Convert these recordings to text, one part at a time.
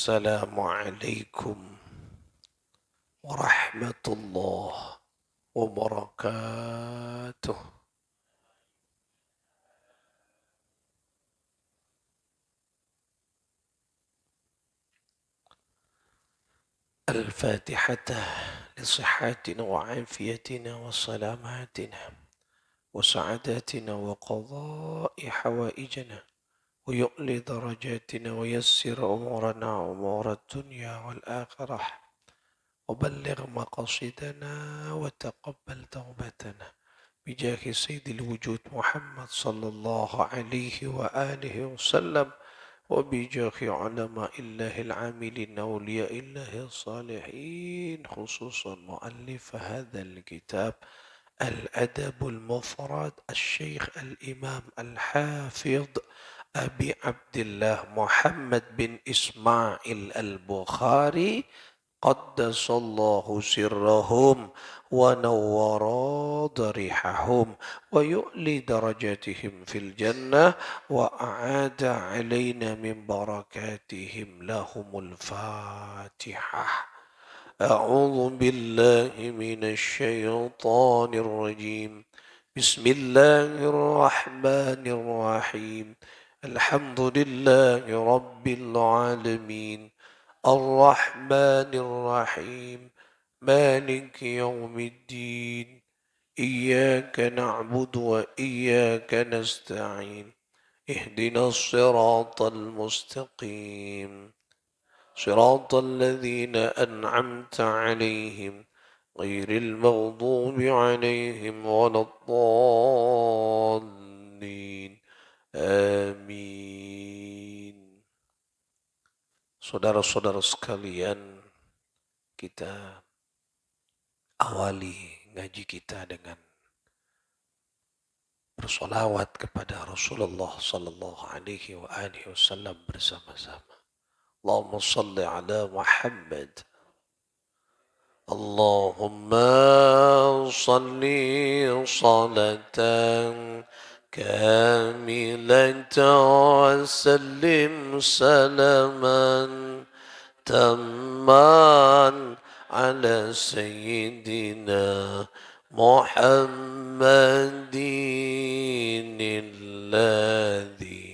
السلام عليكم ورحمة الله وبركاته. الفاتحة لصحتنا وعافيتنا وسلاماتنا وسعاداتنا وقضاء حوائجنا ويؤلي درجاتنا ويسر أمورنا أمور الدنيا والآخرة وبلغ مقاصدنا وتقبل توبتنا بجاه سيد الوجود محمد صلى الله عليه وآله وسلم وبجاه علماء الله العاملين أولياء الله الصالحين خصوصا مؤلف هذا الكتاب الأدب المفرد الشيخ الإمام الحافظ أبي عبد الله محمد بن إسماعيل البخاري قدس الله سرهم ونور ضريحهم ويؤلي درجاتهم في الجنة وأعاد علينا من بركاتهم لهم الفاتحة. أعوذ بالله من الشيطان الرجيم. بسم الله الرحمن الرحيم. الحمد لله رب العالمين الرحمن الرحيم مالك يوم الدين إياك نعبد وإياك نستعين اهدنا الصراط المستقيم صراط الذين أنعمت عليهم غير المغضوب عليهم ولا الضالين آمين. Saudara-saudara sekalian, kita awali ngaji kita dengan bersolawat kepada Rasulullah sallallahu alaihi wa alihi wasallam bersama-sama. Allahumma salli ala Muhammad. Allahumma salli salatan kamilatan wa sallim salaman تمام على سيدنا محمد الذي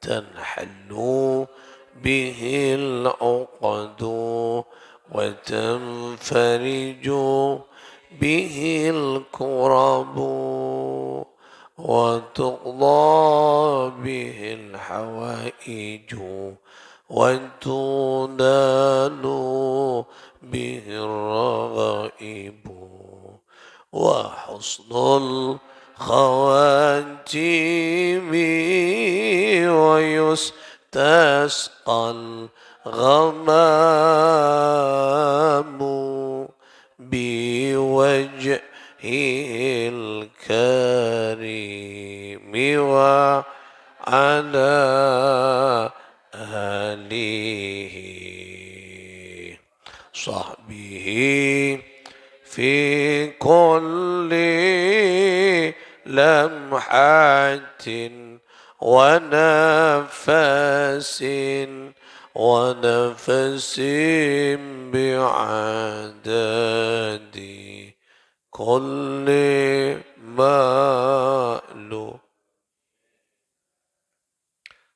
تنحل به العقد وتنفرج به الكرب وتقضى به الحوائج وتنال به الرغائب وحسن الخواتيم ويستسقى الغمام بوجهه الكريم وعلى آله صحبه في كل لمحة ونفس بعدد كل مألوف.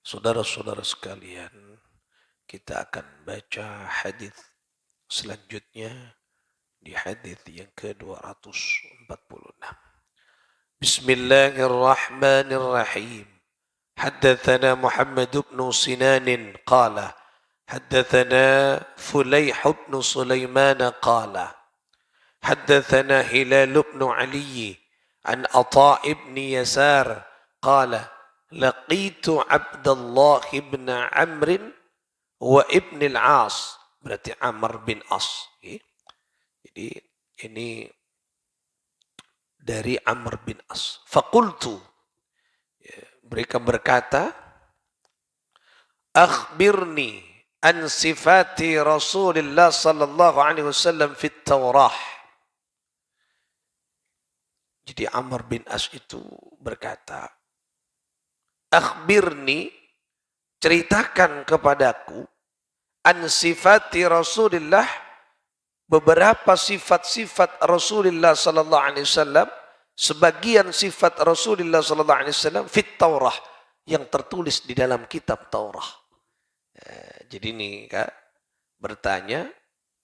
Saudara-saudara sekalian, kita akan baca hadis selanjutnya di hadis yang ke-246. Bismillahirrahmanirrahim. Haddatsana Muhammad bin Sinan qala haddatsana Fulayh bin Sulaiman qala haddatsana Hilal bin Ali an Atha' bin Yasar qala laqitu Abdullah bin Amr wa ibn al-As, berarti Amr bin As. Jadi ini dari Amr bin As. Faqultu, mereka berkata, akhbirni an sifati Rasulullah sallallahu alaihi wasallam fit Taurah. Jadi Amr bin As itu berkata, akhbirni, ceritakan kepadaku an sifati Rasulillah, beberapa sifat-sifat Rasulullah sallallahu alaihi wasallam, sebagian sifat Rasulullah sallallahu alaihi wasallam fit Taurah, yang tertulis di dalam kitab Taurah. Jadi ini Kak bertanya,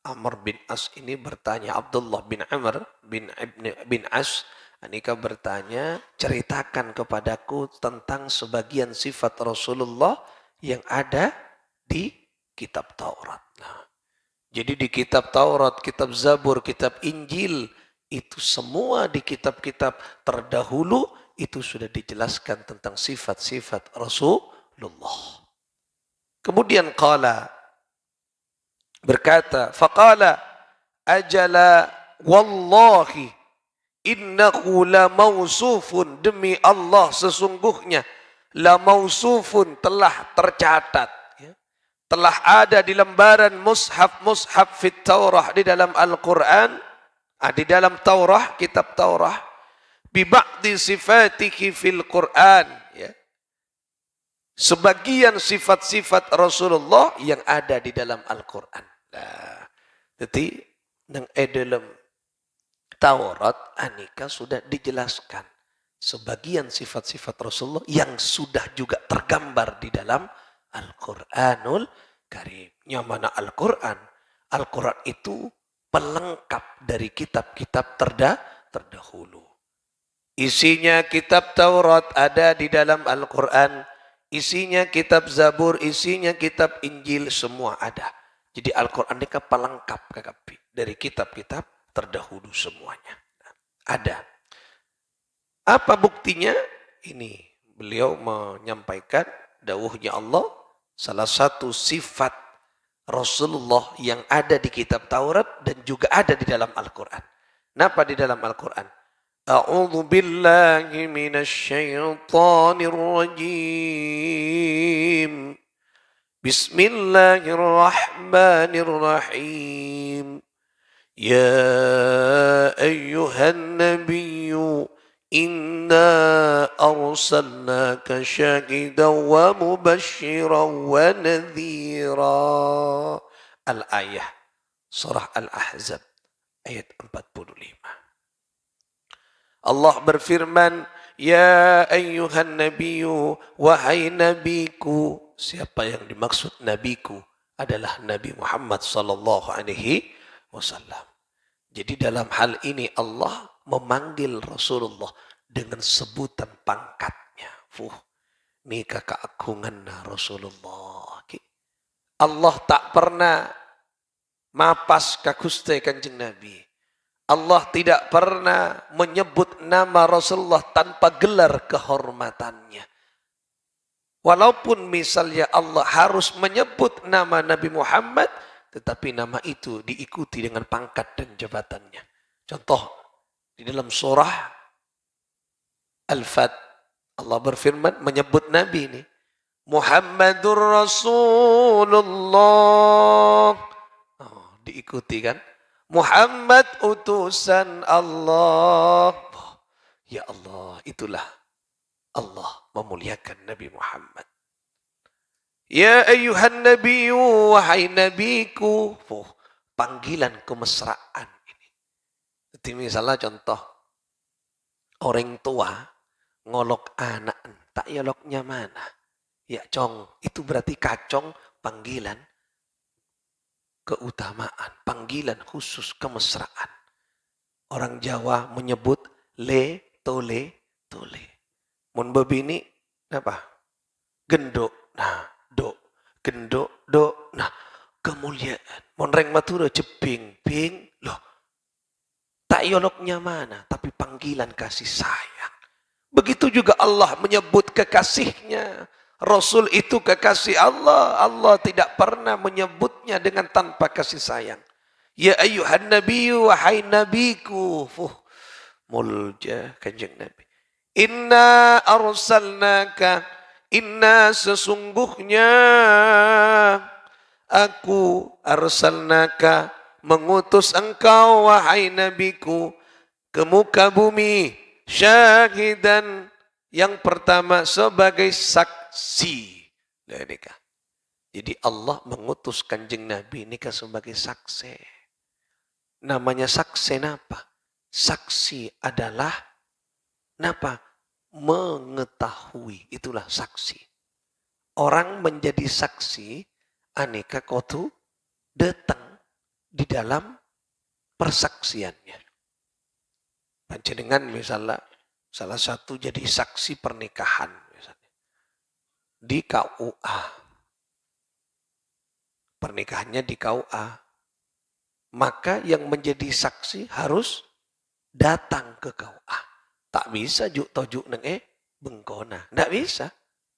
Amr bin As ini bertanya, Abdullah bin Amr bin As, Anika bertanya, ceritakan kepadaku tentang sebagian sifat Rasulullah yang ada di kitab Taurat. Nah, jadi di kitab Taurat, kitab Zabur, kitab Injil, itu semua di kitab-kitab terdahulu itu sudah dijelaskan tentang sifat-sifat Rasulullah. Kemudian berkata, faqala ajala wallahi innahu la mausufun, demi Allah sesungguhnya, la mausufun telah tercatat, ya, telah ada di lembaran mushaf fit Taurah, di dalam Al-Quran, di dalam Taurah, kitab Taurah, bi ba'di sifatihi fil Quran, ya, sebagian sifat-sifat Rasulullah yang ada di dalam Al-Quran. Nah, jadi nang dalam Taurat anika sudah dijelaskan sebagian sifat-sifat Rasulullah yang sudah juga tergambar di dalam Al-Quranul Karim. Yang mana Al-Quran itu pelengkap dari kitab-kitab terdahulu. Isinya kitab Taurat ada di dalam Al-Quran, isinya kitab Zabur, isinya kitab Injil, semua ada. Jadi Al-Quran ini pelengkap dari kitab-kitab terdahulu semuanya. Ada. Apa buktinya? Ini beliau menyampaikan dawuhnya Allah, salah satu sifat Rasulullah yang ada di kitab Taurat dan juga ada di dalam Al-Quran. Kenapa di dalam Al-Quran? A'udzu billahi minasy syaithanir rajim. Bismillahirrahmanirrahim. Ya ayyuhan nabiyyu inna arsalnaka syahidan wa mubasysyiran wa nadhira. Al-ayah surah Al-Ahzab ayat 45. Allah berfirman, ya ayyuhan nabiyyu, wahai nabiku. Siapa yang dimaksud nabiku? Adalah Nabi Muhammad sallallahu alaihi wasallam. Jadi dalam hal ini Allah memanggil Rasulullah dengan sebutan pangkatnya. Ini keagungan Rasulullah. Allah tak pernah mapas ka Gusti Kanjeng Nabi. Allah tidak pernah menyebut nama Rasulullah tanpa gelar kehormatannya. Walaupun misalnya Allah harus menyebut nama Nabi Muhammad, tetapi nama itu diikuti dengan pangkat dan jabatannya. Contoh, di dalam surah Al-Fat, Allah berfirman menyebut Nabi ini, Muhammadur Rasulullah. Oh, diikuti kan? Muhammad utusan Allah. Ya Allah, itulah Allah memuliakan Nabi Muhammad. Ya ayyuhan nabiyyu, wahai nabiku. Panggilan kemesraan ini. Jadi misalnya contoh, orang tua ngolok anak, tak yoloknya mana? Ya cong, itu berarti kacong panggilan keutamaan, panggilan khusus kemesraan. Orang Jawa menyebut le, tole, tole. Mun bebini apa? Gendok, nah, do, gendok, do, nah, kemuliaan. Mun reng matura jebing, bing, loh. Tak yoloknya mana, tapi panggilan kasih sayang. Begitu juga Allah menyebut kekasihnya. Rasul itu kekasih Allah. Allah tidak pernah menyebutnya dengan tanpa kasih sayang. Ya ayyuhan nabiyyu, wahai nabiku. Mulja Kanjeng Nabi. Inna arsalnaka, inna sesungguhnya aku arsalnaka mengutus engkau wahai nabiku ke muka bumi syahidan, yang pertama sebagai saksi. Jadi Allah mengutus Kanjeng Nabi ini sebagai saksi. Namanya saksi apa? Saksi adalah apa? Mengetahui. Itulah saksi. Orang menjadi saksi aneka kotu datang di dalam persaksiannya. Panjenengan misalnya salah satu jadi saksi pernikahan misalnya di KUA. Pernikahannya di KUA. Maka yang menjadi saksi harus datang ke KUA. Tak bisa juk tojuk neng bengkona. Tidak bisa.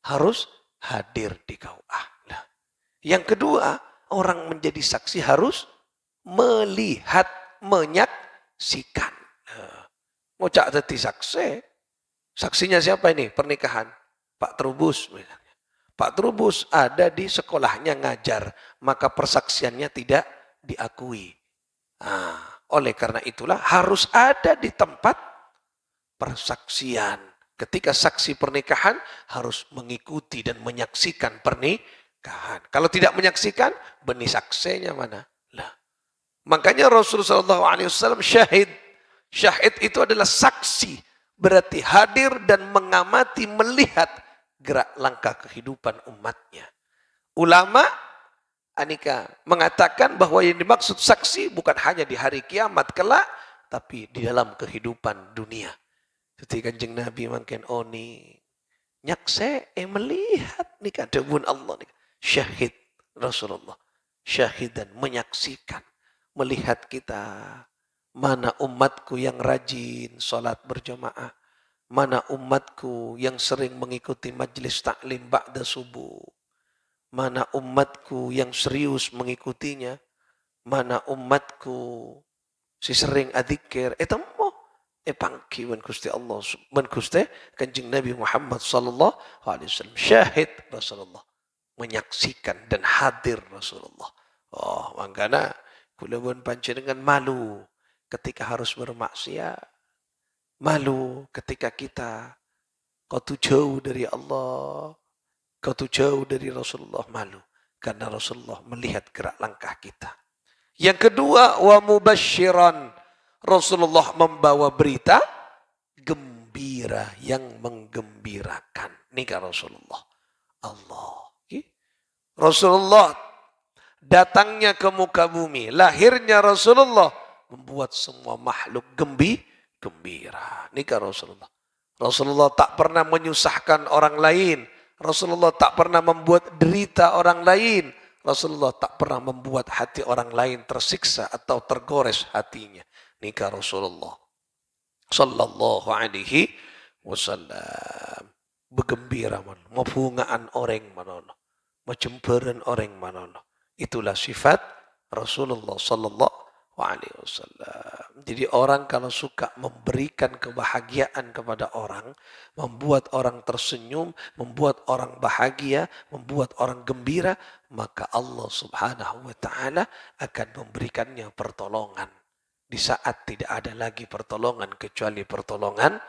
Harus hadir di KUA. Nah, yang kedua, orang menjadi saksi harus melihat, menyaksikan. Mau cak tadi saksi. Saksinya siapa ini? Pernikahan. Pak Trubus misalnya. Pak Trubus ada di sekolahnya ngajar. Maka persaksiannya tidak diakui. Nah, oleh karena itulah harus ada di tempat persaksian. Ketika saksi pernikahan harus mengikuti dan menyaksikan pernikahan. Kalau tidak menyaksikan, benih saksinya mana? Lah. Makanya Rasulullah SAW syahid. Syahid itu adalah saksi. Berarti hadir dan mengamati, melihat gerak langkah kehidupan umatnya. Ulama Anika mengatakan bahwa yang dimaksud saksi bukan hanya di hari kiamat kelak, tapi di dalam kehidupan dunia. Ketika Kanjeng Nabi makin oni, nyakse melihat nika dawuh Allah nika. Syahid Rasulullah. Syahid dan menyaksikan, melihat kita. Mana umatku yang rajin salat berjamaah. Mana umatku yang sering mengikuti majlis taklim ba'da subuh. Mana umatku yang serius mengikutinya. Mana umatku si sering adzikir. Itu mo. Pangki wan Gusti Allah. Man Gusti Kanjeng Nabi Muhammad sallallahu alaihi wasallam. Syahid Rasulullah. Menyaksikan dan hadir Rasulullah. Oh, makanya kula pun panjenengan malu ketika harus bermaksiat. Malu ketika kita kau tu jauh dari Allah. Kau tu jauh dari Rasulullah, malu. Karena Rasulullah melihat gerak langkah kita. Yang kedua, wa mubasyiran. Rasulullah membawa berita gembira yang menggembirakan. Nikah Rasulullah. Allah. Rasulullah datangnya ke muka bumi. Lahirnya Rasulullah membuat semua makhluk gembira. Nikah Rasulullah. Rasulullah tak pernah menyusahkan orang lain. Rasulullah tak pernah membuat derita orang lain. Rasulullah tak pernah membuat hati orang lain tersiksa atau tergores hatinya. Nikah Rasulullah sallallahu alaihi wasallam. Bergembira manono, mabungaan orang manono, macemperan orang manono. Itulah sifat Rasulullah sallallahu alaihi wasallam. Jadi orang kalau suka memberikan kebahagiaan kepada orang, membuat orang tersenyum, membuat orang bahagia, membuat orang gembira, maka Allah Subhanahu wa taala akan memberikannya pertolongan di saat tidak ada lagi pertolongan kecuali pertolongan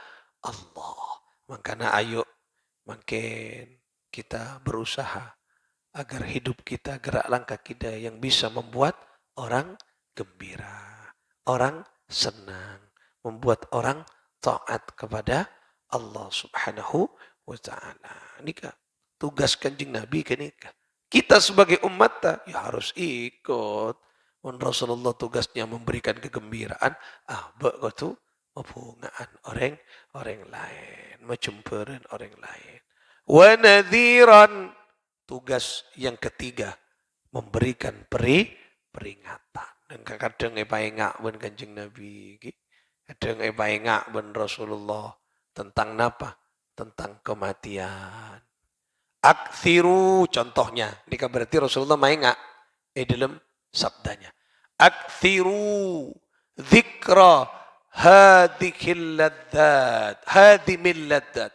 Allah. Makanya ayo makin kita berusaha agar hidup kita, gerak langkah kita yang bisa membuat orang gembira, orang senang, membuat orang taat kepada Allah Subhanahu wa taala. Nikah tugas Kanjeng Nabi kenika. Kita sebagai umat ya harus ikut. Rasulullah tugasnya memberikan kegembiraan, kau tu mabungaan orang lain, macemperan orang lain. Wa nadhiran, tugas yang ketiga memberikan peringatan. Dan kadang ngak ben Kanjeng Nabi, kadang ngak ben Rasulullah tentang napa? Tentang kematian. Aktsiru contohnya, ini berarti Rasulullah ngak dalam sabdanya. Aktsiru dzikra hadhil ladzat, hadimil ladzat.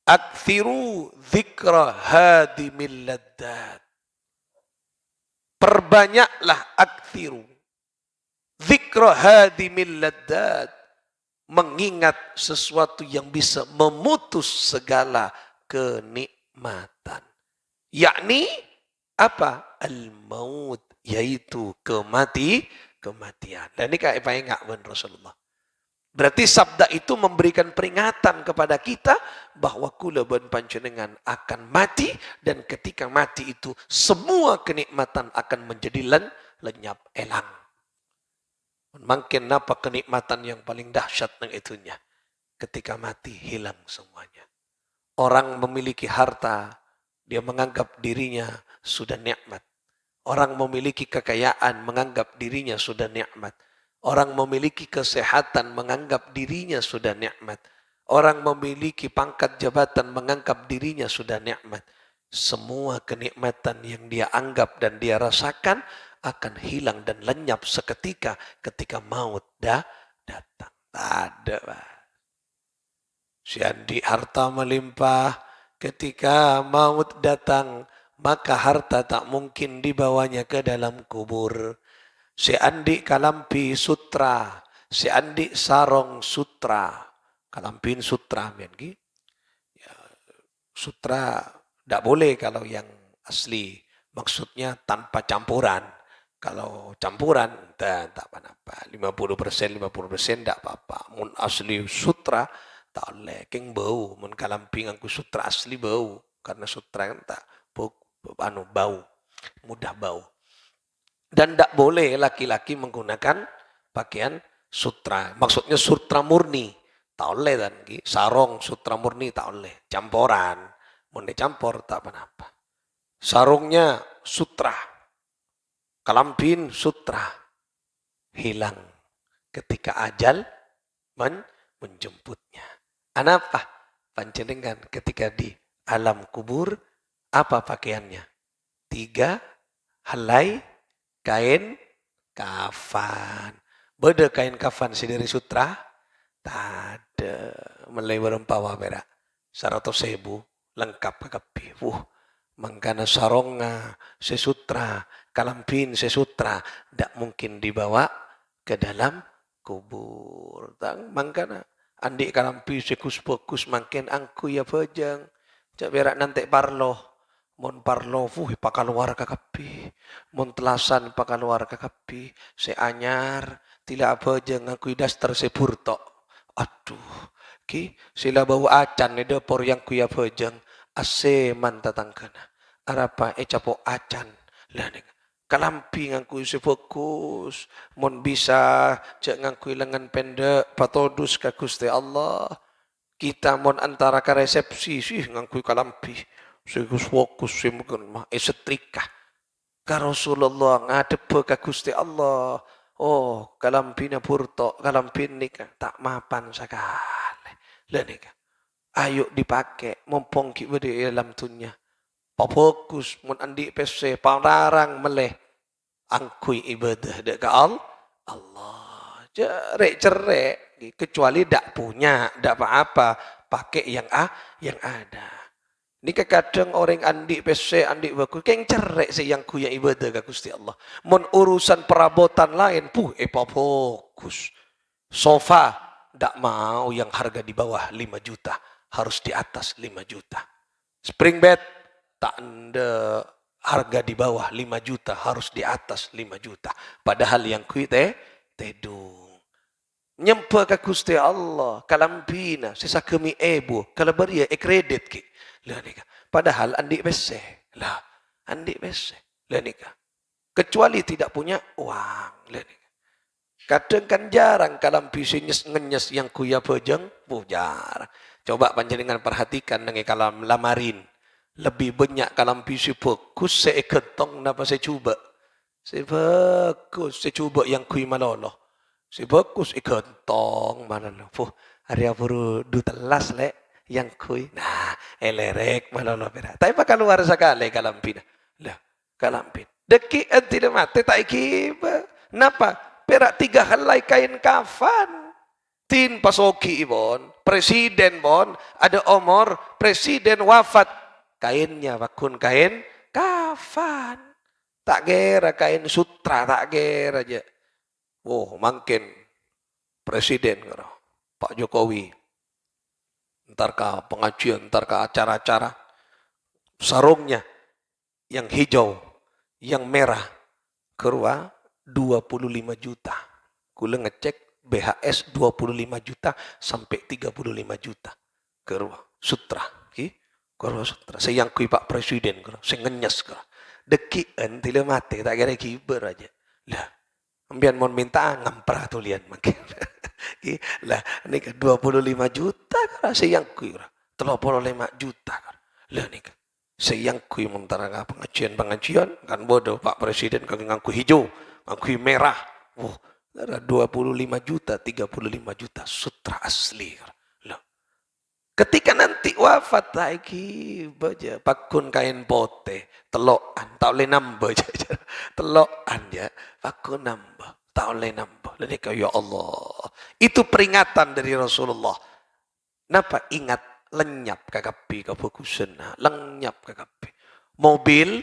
Aktsiru dzikra hadimil ladzat. Perbanyaklah aktsiru dzikra hadimil ladzat, mengingat sesuatu yang bisa memutus segala kenikmatan. Yakni Apa? Al-maut, yaitu kematian. Dan ini kayak apa enggak Rasulullah. Berarti sabda itu memberikan peringatan kepada kita bahwa kula ben panjenengan akan mati, dan ketika mati itu semua kenikmatan akan menjadi lenyap elang. Mungkin apa kenikmatan yang paling dahsyat nang itunya? Ketika mati hilang semuanya. Orang memiliki harta, dia menganggap dirinya sudah nikmat. Orang memiliki kekayaan, menganggap dirinya sudah nikmat. Orang memiliki kesehatan, menganggap dirinya sudah nikmat. Orang memiliki pangkat jabatan, menganggap dirinya sudah nikmat. Semua kenikmatan yang dia anggap dan dia rasakan akan hilang dan lenyap seketika ketika maut datang. Tak ada, Pak. Si Andi harta melimpah, ketika maut datang, maka harta tak mungkin dibawanya ke dalam kubur. Si Andi kalampi sutra, si Andi sarong sutra, kalampin sutra, ya, sutra tidak boleh kalau yang asli, maksudnya tanpa campuran. Kalau campuran, tak apa-apa. 50% tidak apa-apa. Mun asli sutra, tak boleh. Keng bau. Mun kalamping aku sutra asli bau. Karena sutra kan tak bau. Mudah bau. Dan tidak boleh laki-laki menggunakan pakaian sutra. Maksudnya sutra murni. Tak boleh kan. Sarong sutra murni tak boleh. Campuran. Mun dicampur tak apa-apa. Sarungnya sutra. Kalampin sutra. Hilang ketika ajal menjemputnya. Apa? Panjenengan ketika di alam kubur, apa pakaiannya? 3 helai kain kafan. Beda kain kafan dari sutra? Tak ada. Mulai berempawa berak. 100.000 lengkap kekapi. Mangkana sarongnya sesutra, kalampin sesutra, tidak mungkin dibawa ke dalam kubur. Mangkana andi kalampi sekus pokus makin angku ya pejang. Cak berak nanti parloh. Mon parloh, pakaluar kakapi. Mon telasan pakaluar kakapi. Seanyar, tidak pejang aku daster sepurtok. Aduh, sila bau acan ni dapur yang kuya pejang. Ase man tatangkana. Arapa capo acan. Lah kalampi ngangku fokus. Mon bisa cek ngangku lengan pendek patodus ka Gusti Allah. Kita mon antara ka resepsi sih ngangku kalampi. Segus fokus mungkin mah setrika. Ka Rasulullah ngadep ka Gusti Allah. Oh, kalampina purto, kalampin nika tak mapan sakali. Lah nika. Ayo dipakai, mumpung kita di dalam dunia. Fokus, mun andi pese, pararang meleh. Angkui ibadah dek Allah. Cerai, kecuali tak punya, tak apa-apa. Pakai yang ada. Ini kadang orang andi pese, andi bagus. Keng cerai sih yang kuya ibadah ke Gusti Allah. Mun urusan perabotan lain, fokus. Sofa, tak mau yang harga di bawah 5 juta. Harus di atas 5 juta. Spring bed, tak ada harga di bawah 5 juta. Harus di atas 5 juta. Padahal yang kuite, tedung. Nyempa ke Gusti Allah. Kalampina, sesakemi ebu. Kalau beria, kredit ki. Padahal andi bese. Lah, andi bese. Lah nika. Kecuali tidak punya uang. Lah nika. Kadang kan jarang kalampi ngenyes yang kuya pejeng. Jarang. Coba panjenengan perhatikan dengan kalam lamarin. Lebih banyak kalampi si fokus saya ketong napa saya cuba. Saya fokus saya cuba yang kui malolo. Saya fokus ikentong malolo. Hari apuru du telas le yang kui. Nah, elerek malolo pera. Tapi pa keluar sekali kalampin. Lah, kalampin. Deki tidak mati tak ikiba. Napa? Perak 3 helai kain kafan. Tin pasoki ibon, presiden bon, ada omor, presiden wafat, kainnya bakun kain kafan. Tak gera kain sutra, tak gera aja. Makin presiden Pak Jokowi. Ntar ke pengajian, ntar ke acara-acara. Sarungnya yang hijau, yang merah kerua 25 juta. Kula ngecek BHS 25 juta sampai 35 juta. Kerua sutra. Kerua sutra. Saya yang kui Pak Presiden. Saya ngenyes. Dekian tila mati. Tak kira kiber aja. Lah. Ambian mon minta ngamprah tulian makin. Lah. Ini kan 25 juta. Saya yang kui. 35 juta. Lah ni kan. Saya yang kui mentara pengajian. Kan bodoh Pak Presiden kan ngangku hijau. Ngangku merah. 25 juta, 35 juta sutra asli. Loh. Ketika nanti wafat lagi baca pakun kain pote, telokan, tak boleh nambah aja. Telokan ya, pakun nambah, tak boleh nambah. Lalu ya Allah. Itu peringatan dari Rasulullah. Napa ingat lenyap kakapi kefokusan, lenyap kakapi. Mobil,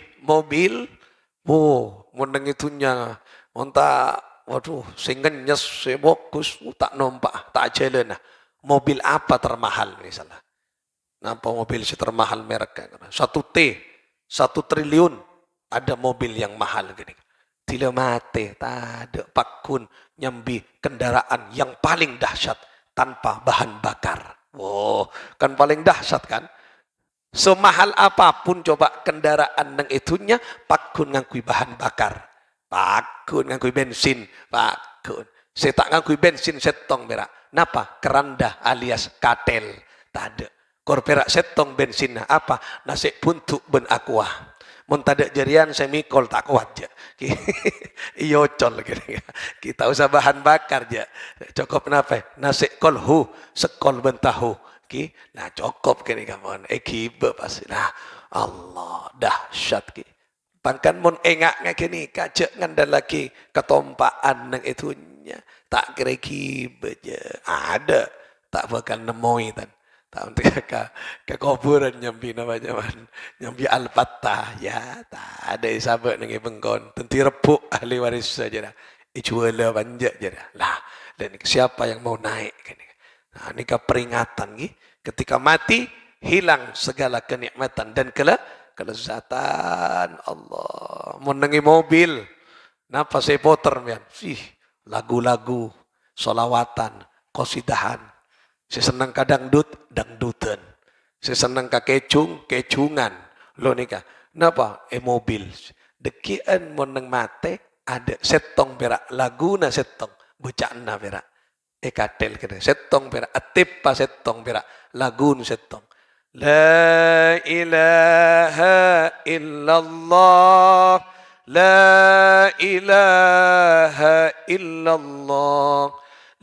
meneng itunya, monta. Waduh, sehingga nyes, fokus, tak nompak, tak jalan. Mobil apa termahal misalnya? Nampak mobil si termahal mereknya? 1 triliun, ada mobil yang mahal gini. Tidak mati, tak ada pakun, nyambi kendaraan yang paling dahsyat tanpa bahan bakar. Kan paling dahsyat kan? Semahal apapun coba kendaraan yang itunya, pakun ngakui bahan bakar. Pakun ngangkui bensin, pakun. Saya tak ngangkui bensin setong berak. Napa? Keranda alias katel. Tak ada. Kor perak setong bensin apa? Nasi puntuk ben aqua. Mun tada jarian saya mikol tak kuat je. Iyo col kita usah bahan bakar je. Cukup napa? Nasi kolhu, sekol ben tahu. Nah cukup kini kawan. Kiba pasti. Nah Allah dahsyat ki. Pangkan mun engak ngakini kacek ngandal lagi ketompaan nang itunya tak kira kibaja ada tak bakal nemoi tan tak untuk ke kuburan nyambi namanya man nyambi al-fatah ya tak ada sahabat nang bengkon tenti repuk ahli waris saja dah ijuala banjak je dah lah dan siapa yang mau naik kan nah ini peringatan ketika mati hilang segala kenikmatan dan kelezatan Allah. Menengi mobil. Napa saya puter mian? Lagu-lagu, solawatan, qasidahan. Saya senang kadang dangdutan. Saya senang kecungan. Lo nika. Napa? Mobil. Dekian meneng mate ada setong perak. Lagu na setong. Bacaan perak. Katel kena. Setong perak. Atipa setong perak. Lagu na setong. La ilaha illallah La ilaha illallah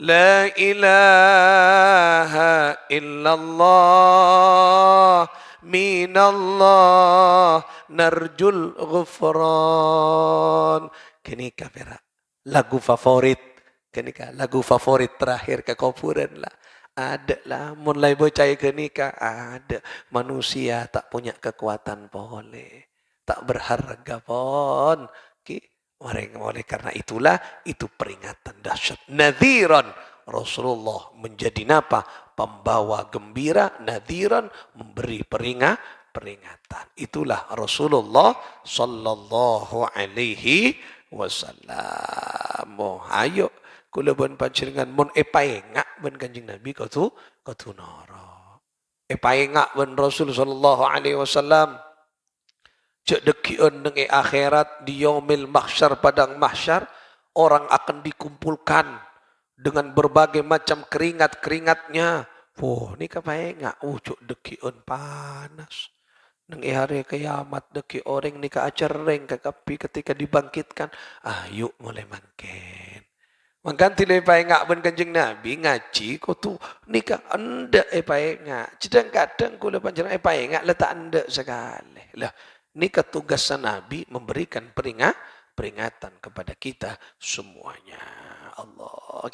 La ilaha illallah Minallah narjul ghufran Kenika perak lagu favorit Kenika lagu favorit terakhir ke kuburan lah ada lah, mulai bocah ke nikah ada. Manusia tak punya kekuatan boleh, tak berharga pun. Oleh karena itulah itu peringatan dahsyat. Nadhiran Rasulullah menjadi napa? Pembawa gembira. Nadhiran memberi peringatan. Itulah Rasulullah sallallahu alaihi wasallam. Ayo. Kula bon panjenengan mun epaengak ben Kanjeng Nabi kau tu nara. Epaengak ben Rasul sallallahu alaihi wasallam. Cek dekian dengan akhirat di yaumil mahsyar padang mahsyar orang akan dikumpulkan dengan berbagai macam keringat-keringatnya. Ni kapaengak cuk dekian panas. Nang hari kiamat deki orang ni ka acereng kakapi ketika dibangkitkan. Ayo mulai mangken. Mengganti lepai ngak ben Kanjeng Nabi ngaji kau tu nikah anda epai ngak. Kadang-kadang kula panjenengan epai ngak letak anda sekali. Lah nikah tugas Nabi memberikan peringatan kepada kita semuanya. Allah.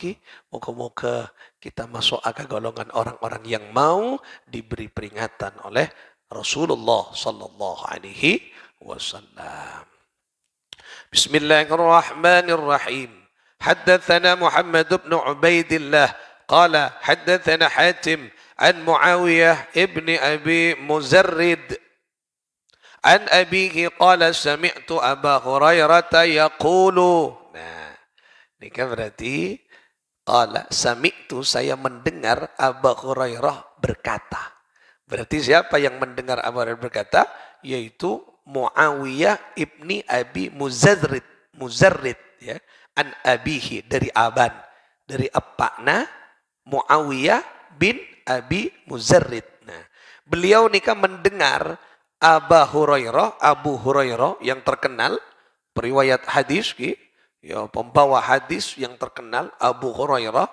Moga-moga kita masuk ke golongan orang-orang yang mau diberi peringatan oleh Rasulullah sallallahu alaihi wasallam. Bismillahirrahmanirrahim. حدثنا محمد بن عبيد الله قال حدثنا حاتم عن معاوية ابن أبي مزرد An abihi qala sami'tu Aba Hurairah yaqulu. Nah, ini kan berarti qala sami'tu, saya mendengar Aba Hurairah berkata. Berarti siapa yang mendengar Abu Hurairah berkata? Yaitu Muawiyah ibni Abi Muzarrid ya. An abihi, dari aban, dari apakna Muawiyah bin Abi Muzarrid. Nah, beliau nikah mendengar Abu Hurairah yang terkenal periwayat hadis, ya, pembawa hadis yang terkenal Abu Hurairah,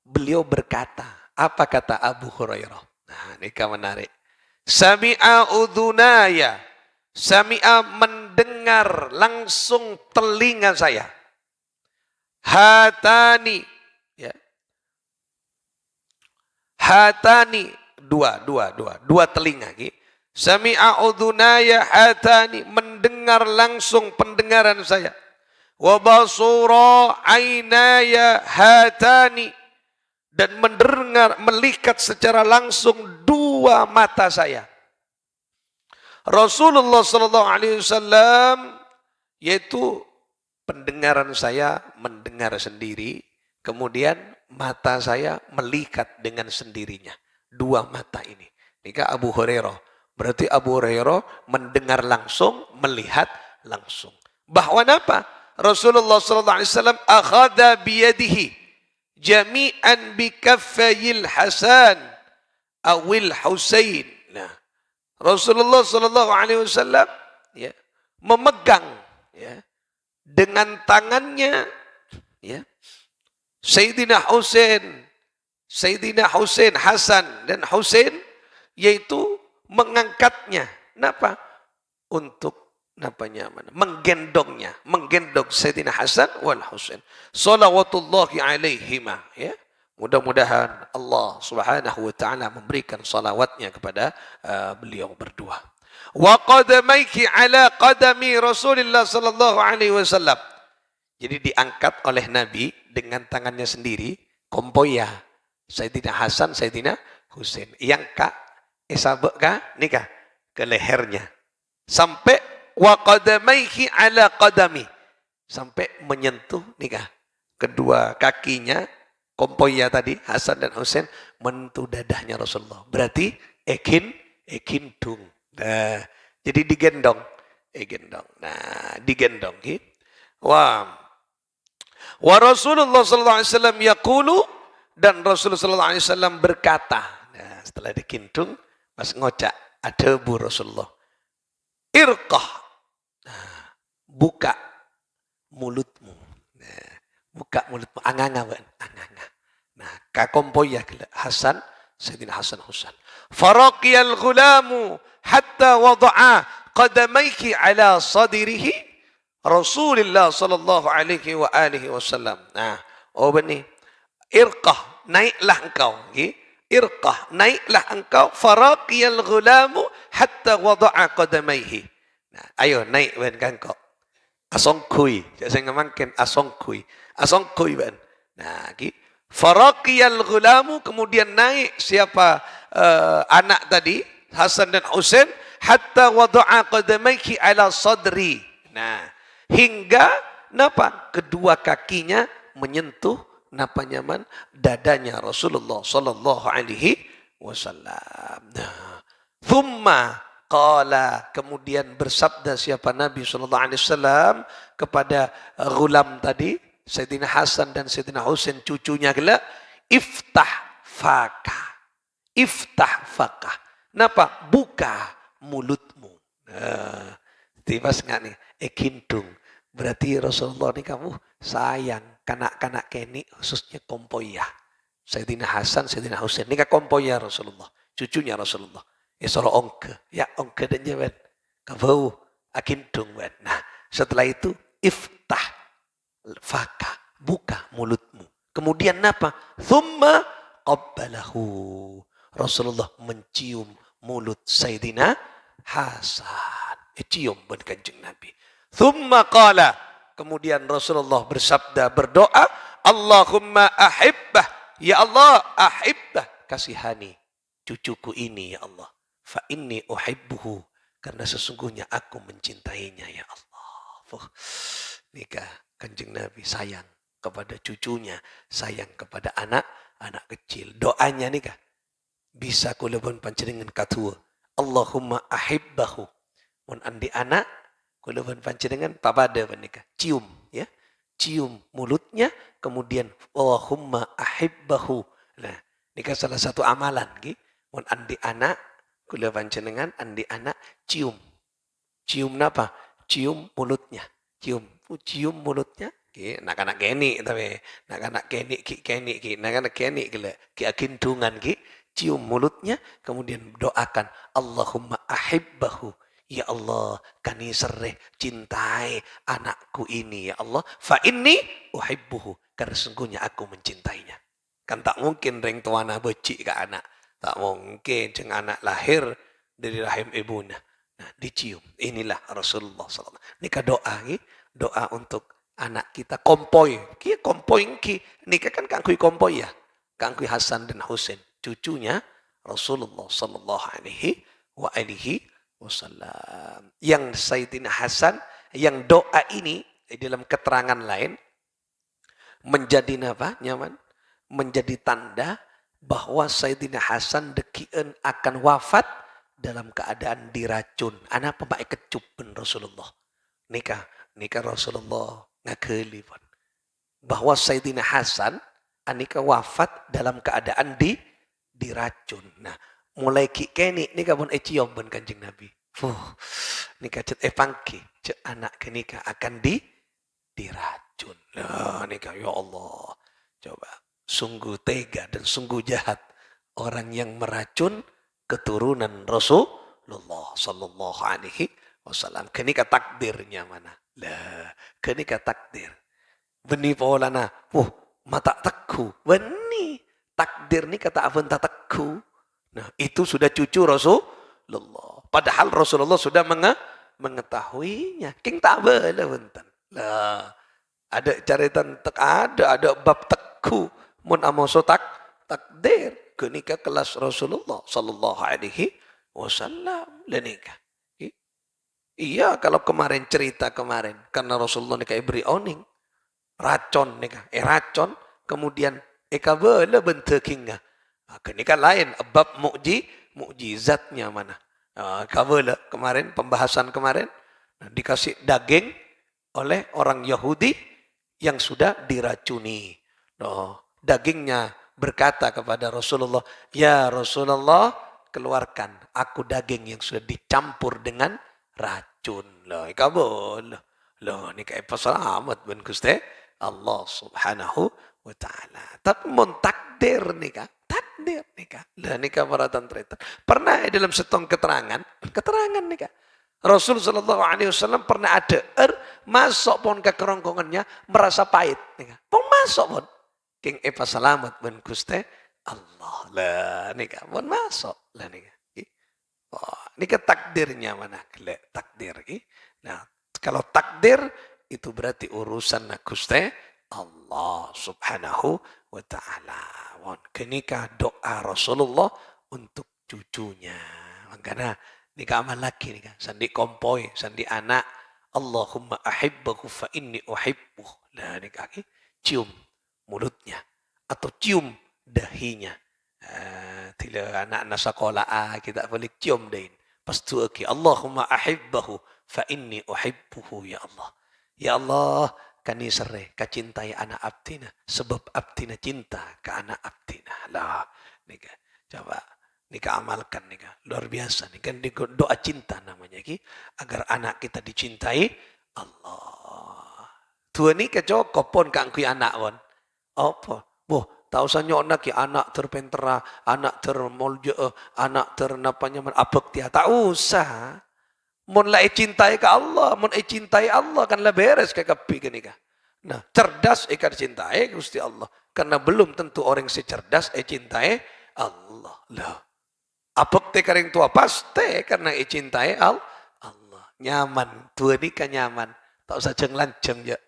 beliau berkata, apa kata Abu Hurairah? Nah, nikah menarik. Sami'a udhunaya, sami'a mendengar langsung telinga saya. Hatani, ya. Hatani, dua telinga. Sami'a udhunaya hatani, mendengar langsung pendengaran saya. Wa basura ainaya hatani, dan mendengar, melihat secara langsung dua mata saya. Rasulullah sallallahu alaihi wasallam, yaitu pendengaran saya mendengar sendiri, kemudian mata saya melihat dengan sendirinya. Dua mata ini. Nikah Abu Hurairah. Berarti Abu Hurairah mendengar langsung, melihat langsung. Bahwa apa? Rasulullah sallallahu alaihi wasallam akhadha biyadihi jami'an bikaffayil Hasan awil Husain. Nah, Rasulullah sallallahu alaihi wasallam ya, memegang ya, dengan tangannya ya, Sayyidina Husain, Hasan dan Husain, yaitu mengangkatnya. Kenapa? Untuk menggendong Sayyidina Hasan wal Husain. Salawatullahi alaihima ya. Mudah-mudahan Allah Subhanahu wa taala memberikan salawatnya kepada beliau berdua. Wa qadamaiki ala qadami Rasulillah sallallahu alaihi wasallam. Jadi diangkat oleh Nabi dengan tangannya sendiri, kompoya Sayyidina Hasan, Sayyidina Husain. Yang sabuk nikah ke lehernya. Sampai wa qadamaiki ala qadami, sampai menyentuh nikah kedua kakinya, kompoya tadi Hasan dan Husain, menyentuh dadahnya Rasulullah. Berarti ekin dung. Nah, jadi digendong. Nah, digendong. Wa Rasulullah sallallahu alaihi wasallam yaqulu, dan Rasulullah sallallahu alaihi wasallam berkata. Nah, setelah digendong, pas ngocak adebu Rasulullah. Irqah. Nah, buka mulutmu. Nah, buka mulutmu. Anganga. Nah, kakompoya Hasan, Sayyidina Hasan Husain. Faraqiyal ghulamu hatta wada'a qadamaiki ala sadirihi Rasulullah sallallahu alaihi wa alihi wasallam. Nah, benih. Irqah, naiklah engkau. Irqah, naiklah engkau. Faraqiyal ghulamu hatta wada'a qadamaihi. Nah, ayo naik ben kau. Asongkui, saya ngomongkan asongkui ben. Nah, faraqiyal ghulamu, kemudian naik siapa anak tadi Hasan dan Husain, hatta wada'a qadamaihi ala sadri. Nah, hingga kedua kakinya menyentuh nyaman dadanya Rasulullah sallallahu alaihi wasallam. Nah, thumma qala, kemudian bersabda siapa Nabi sallallahu alaihi wasallam kepada ghulam tadi, Sayyidina Hasan dan Sayyidina Husain cucunya gila, iftah faka. Buka mulutmu. Nah, tipas nggak nih? Ekindung. Berarti Rasulullah ini kamu sayang kanak-kanak keni, khususnya kompoya. Sayyidina Hasan, Sayyidina Husain. Ini kan kompoya Rasulullah. Cucunya Rasulullah. Ya soro ongke. Ya ongke dan jaman. Kabau akindung. Nah, setelah itu iftah faka. Buka mulutmu. Kemudian apa? Thumma qabbalahu. Rasulullah mencium mulut Sayyidina Hasan. Cium buat kanjeng Nabi. Thumma qala, kemudian Rasulullah bersabda, berdoa, Allahumma ahibbah, ya Allah ahibbah, kasihani cucuku ini ya Allah. Fa inni uhibbuhu, karena sesungguhnya aku mencintainya ya Allah. Nikah Kanjeng Nabi sayang kepada cucunya, sayang kepada anak kecil. Doanya nikah bisa kulebon panjenengan katua. Allahumma ahibbahu. Mun andi anak kulebon panjenengan papada nikah. Cium ya. Cium mulutnya kemudian Allahumma ahibbahu. Nah, nikah salah satu amalan nggih. Mun andi anak kula panjenengan andi anak cium. Cium napa? Cium mulutnya. Cium mulutnya. Ki nak-anak keni tapi nak-anak keni ki nak-anak keni gila ki akindungan ki cium mulutnya kemudian doakan Allahumma ahibbahu. Ya Allah, kani sereh cintai anakku ini ya Allah. Fa inni uhibbuhu. Karena sungguhnya aku mencintainya. Kan tak mungkin ring tuana becik ke anak. Tak mungkin jeng anak lahir dari rahim ibunya. Nah, dicium. Inilah Rasulullah SAW. Nikah doa, doa untuk anak kita kompoi. Ki kompoi ki. Nikah kan kangkui kompoi ya. Kangkui Hasan dan Husain. Cucunya Rasulullah SAW. Yang Sayyidina Hasan, yang doa ini dalam keterangan lain menjadi apa? Nyaman. Menjadi tanda bahwa Sayyidina Hasan dekian akan wafat dalam keadaan diracun. Anak pemakai kecupen Rasulullah. Nikah Rasulullah ngakeli pun. Bahwa Sayyidina Hasan anika wafat dalam keadaan diracun. Nah, mulai kini nikah pun cium pun Kanjeng Nabi. Nikah cet pangki, cet anak kenika akan diracun. Nah, nikah ya Allah. Coba sungguh tega dan sungguh jahat orang yang meracun keturunan Rasulullah sallallahu alaihi wasallam. Kenika takdirnya mana? Lah, kenika takdir. Beni polana, mata teku. Beni takdir ni kata abun tateku. Nah, itu sudah cucu Rasulullah. Padahal Rasulullah sudah mengetahuinya. King tak boleh benten. Lah, ada caritan ada bab teku. Mun amoso takdir. Kenika kelas Rasulullah sallallahu alaihi wasallam. Lenika. Iya, kalau kemarin cerita karena Rasulullah nikah beri oning. Racon nikah, racon. Kemudian boleh bentuknya. Kenika lain, bab mukjizatnya mana. Kabel kemarin, pembahasan kemarin. Dikasih daging oleh orang Yahudi yang sudah diracuni. Dagingnya berkata kepada Rasulullah, ya Rasulullah, keluarkan aku daging yang sudah dicampur dengan racun. Loh, kabel. Loh, ini kayak selamat ben Gusti Allah Subhanahu wa taala. Tapi mun takdir nikah, takdir nikah. Lah nikah maratan tretan. Pernah dalam setong keterangan nikah. Rasul sallallahu alaihi wasallam pernah ada masuk pun ke kerongkongannya merasa pahit nikah. Pun masuk pun. King Eva selamat ben Gusti Allah. Lah nikah pun masuk lah nikah. Nikah takdirnya mana? Takdir. Nah, kalau takdir itu berarti urusan Gusti Allah Subhanahu wa taala. Kenika doa Rasulullah untuk cucunya. Makanya nikah amal lagi nikah. Sandi kompoi, sandi anak. Allahumma ahibbahu fa inni uhibbuh. Nah nikah cium mulutnya atau cium dahinya. Tidak anak sekolah kita boleh cium dahin. Pastu Allahumma ahibbahu fa inni uhibbuhu ya Allah. Ya Allah, kani sere kacintai anak abdina sebab abdina cinta ke anak abdina. Lah, nika coba nika amalkan nika. Luar biasa nika doa cinta namanya ki agar anak kita dicintai Allah. Tua nika cukup pun kangkui anak pun. Apa? Tahu sanyo nak anak terpentera, anak termolje, anak ternapanya abektia. Tak usah. Mun la cintai ke Allah, mun cintai Allah kan la beres ke kapi kenika. Nah, cerdas ikan cintai Gusti Allah. Karena belum tentu orang secerdas cintai Allah. Lah. Abekti karing tua pasti karena cintai Allah. Nyaman, tua ni kan nyaman. Tak usah jeng lanceng ya.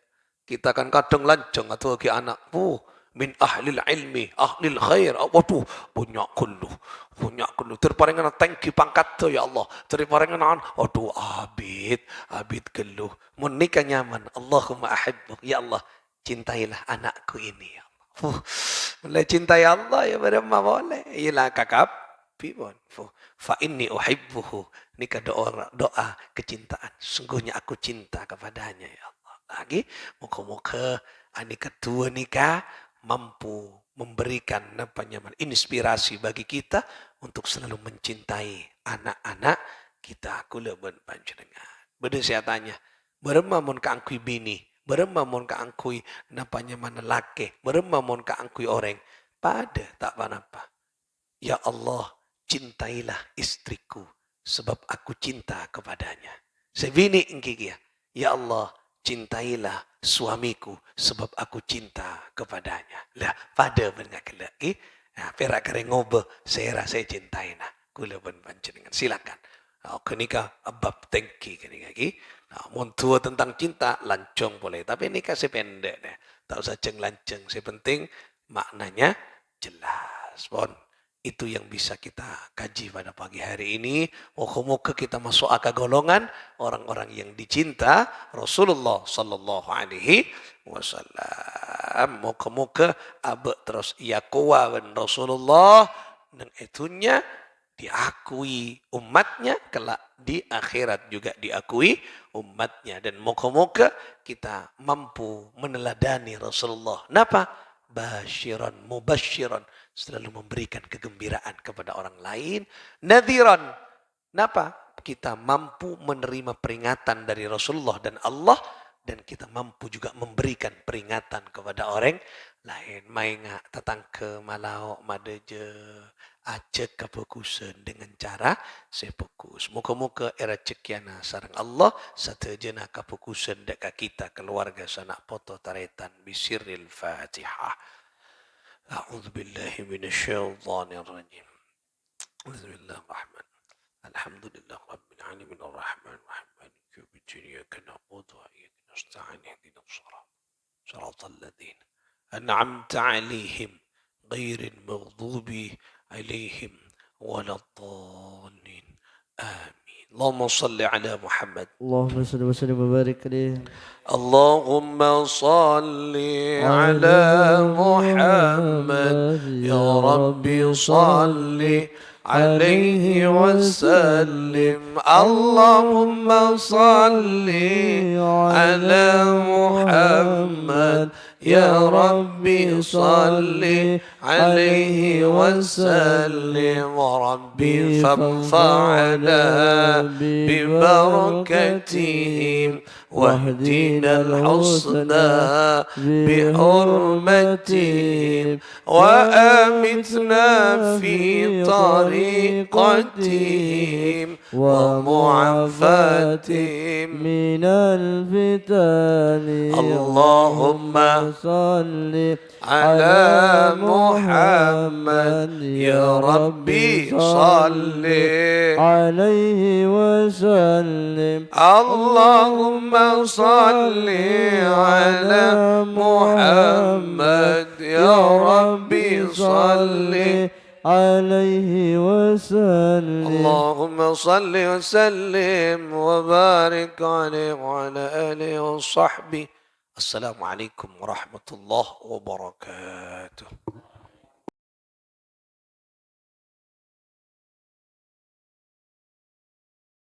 Kita kan kadang lanceng atau ke anak. min ahlil ilmi, ahlil khair. Waduh, punya kullu. Punya kullu. Terparingan tangki pangkat tu ya Allah. Terparingan waduh, abid kellu. Mun nikah nyaman. Allahumma ahibbu. Ya Allah, cintailah anakku ini ya Allah. Mulai cintai Allah ya beremma boleh. Ialah kakap. Pibon. Fa inni uhibbuhu. Nikah doa kecintaan. Sungguhnya aku cinta kepadanya ya Allah. Lagi, muka-muka nikah tua nikah mampu memberikan inspirasi bagi kita untuk selalu mencintai anak-anak kita. Kula ben panjenengan. Bede saya tanya, beremamun ka angkui bini, beremamun ka angkui mana laki, beremamun ka angkui orang. Pada tak apa-apa. Ya Allah, cintailah istriku sebab aku cinta kepadanya. Sebini ingki ya Allah, cintailah suamiku sebab aku cinta kepadanya. Lah pada benar lagi. Nah, perak kare ngobe saya rasa cintai nah. Kula ben panjenengan silakan. Kenika abab tengki kenika ki. Nah, mun tua tentang cinta lancong boleh, tapi nikah sependek deh. Tak usah ceng lanceng, sepenting maknanya jelas. Pon. Itu yang bisa kita kaji pada pagi hari ini. Moga-moga kita masuk ke golongan orang-orang yang dicinta Rasulullah sallallahu alaihi wasallam. Moga-moga abek terus yakuwa dan Rasulullah dan itunya diakui umatnya, kelak di akhirat juga diakui umatnya. Dan moga-moga kita mampu meneladani Rasulullah. Kenapa? Basyiran, mubasyiran, selalu memberikan kegembiraan kepada orang lain. Nadhiran, kenapa? Kita mampu menerima peringatan dari Rasulullah dan Allah, dan kita mampu juga memberikan peringatan kepada orang lain. Mainga tatang ke malau madeje acek kefokusan dengan cara sefokus. Muka-muka era cekiana sarang Allah satejana kefokusan dekat kita keluarga sanak foto taretan bisiril Fatihah. A'udzu billahi minasyaitonir rajim. Bismillahirrahmanirrahim. Alhamdulillah rabbil alamin arrahmanir rahim maliki yaumiddin iyyaka na'budu wa iyyaka nasta'in ihdinas siratal ladzina an'amta 'alaihim ghairil maghdubi عليهم ولا الضالين آمين اللهم صل على محمد اللهم صل وسلم وبارك عليه اللهم صل على محمد يا ربي صل عليه وسلم اللهم صل على محمد يا ربي صل عليه وسلم ربي فانفعنا ببركتهم واهدنا الحسنى بحرمتهم وآمتنا في طريقتهم ومعافاتهم من الفتن اللهم صل على محمد يا ربي صل عليه وسلم اللهم صل على محمد يا ربي صل عليه وسلم اللهم صل وسلم وبارك عليه وعلى آله وصحبه. السلام عليكم ورحمة الله وبركاته.